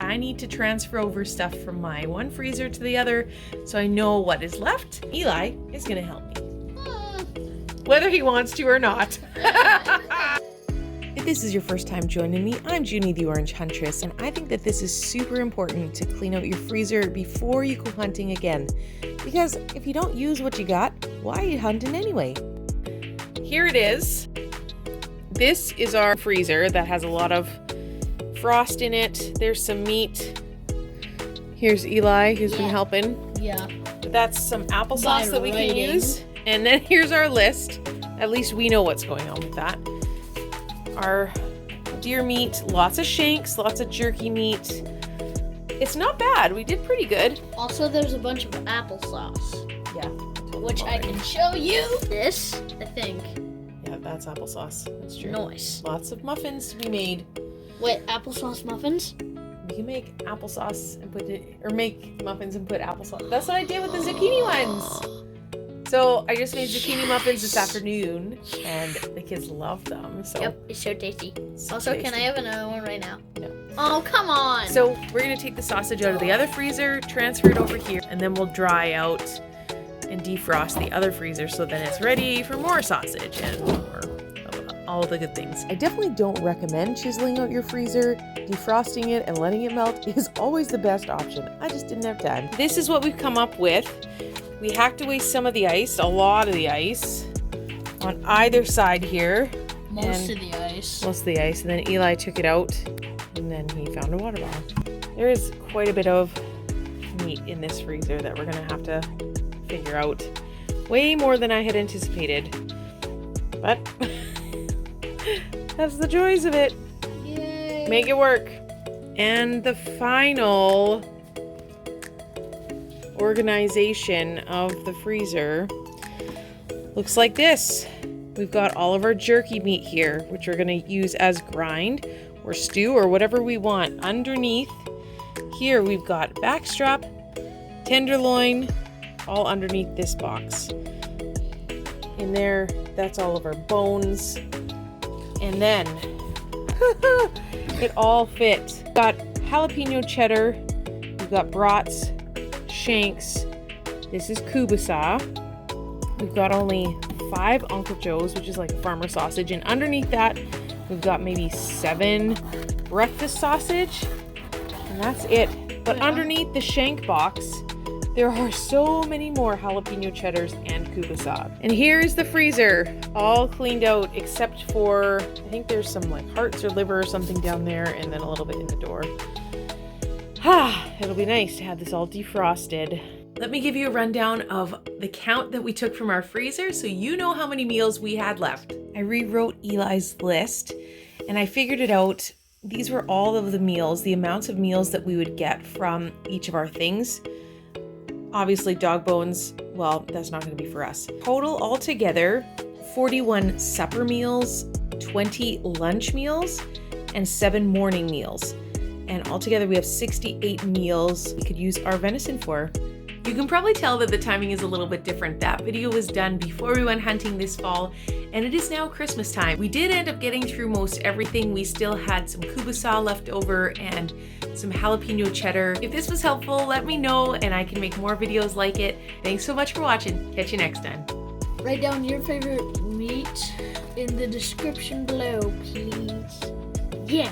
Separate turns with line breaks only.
I need to transfer over stuff from my one freezer to the other so I know what is left. Eli is gonna help me. Whether he wants to or not. If this is your first time joining me, I'm Junie the Orange Huntress, and I think that this is super important to clean out your freezer before you go hunting again. Because if you don't use what you got, why are you hunting anyway? Here it is. This is our freezer that has a lot of frost in it. There's some meat. Here's Eli, who's been helping.
Yeah.
That's some applesauce that we can use. And then here's our list. At least we know what's going on with that. Our deer meat, lots of shanks, lots of jerky meat. It's not bad. We did pretty good.
Also, there's a bunch of applesauce.
Yeah.
Which I can show you. This, I think.
Yeah, that's applesauce. That's true.
Nice.
Lots of muffins to be made.
Wait, applesauce muffins?
We can make applesauce and put it, or make muffins and put applesauce. That's what I did with the zucchini ones. So I just made zucchini muffins this afternoon, and the kids love them. So
yep, it's so tasty.
So
also,
tasty.
Can I have another one right now?
No.
Oh, come on.
So we're gonna take the sausage out of the other freezer, transfer it over here, and then we'll dry out and defrost the other freezer so then it's ready for more sausage and more all the good things. I definitely don't recommend chiseling out your freezer. Defrosting it and letting it melt is always the best option. I just didn't have time. This is what we've come up with. We hacked away some of the ice, a lot of the ice, on either side here.
Most of the ice.
Most of the ice, and then Eli took it out, and then he found a water bottle. There is quite a bit of meat in this freezer that we're gonna have to figure out. Way more than I had anticipated. But that's the joys of it.
Yay.
Make it work. And the final organization of the freezer looks like this. We've got all of our jerky meat here, which we're going to use as grind or stew or whatever we want. Underneath here we've got backstrap, tenderloin, all underneath this box. In there, that's all of our bones. And then it all fits. We've got jalapeno cheddar, we've got brats, shanks. This is kubasa. We've got only 5 Uncle Joe's, which is like a farmer sausage, and underneath that we've got maybe 7 breakfast sausage, and that's it. But underneath the shank box there are so many more jalapeno cheddars and kubasa. And here's the freezer, all cleaned out except for, I think there's some like hearts or liver or something down there, and then a little bit in the door. It'll be nice to have this all defrosted. Let me give you a rundown of the count that we took from our freezer so you know how many meals we had left. I rewrote Eli's list and I figured it out. These were all of the meals, the amounts of meals that we would get from each of our things. Obviously dog bones, well, that's not going to be for us. Total altogether, 41 supper meals, 20 lunch meals, and 7 morning meals. And altogether we have 68 meals we could use our venison for. You can probably tell that the timing is a little bit different. That video was done before we went hunting this fall, and it is now Christmas time. We did end up getting through most everything. We still had some kubasa left over and some jalapeno cheddar. If this was helpful, let me know and I can make more videos like it. Thanks so much for watching. Catch you next time.
Write down your favorite meat in the description below, please. Yeah.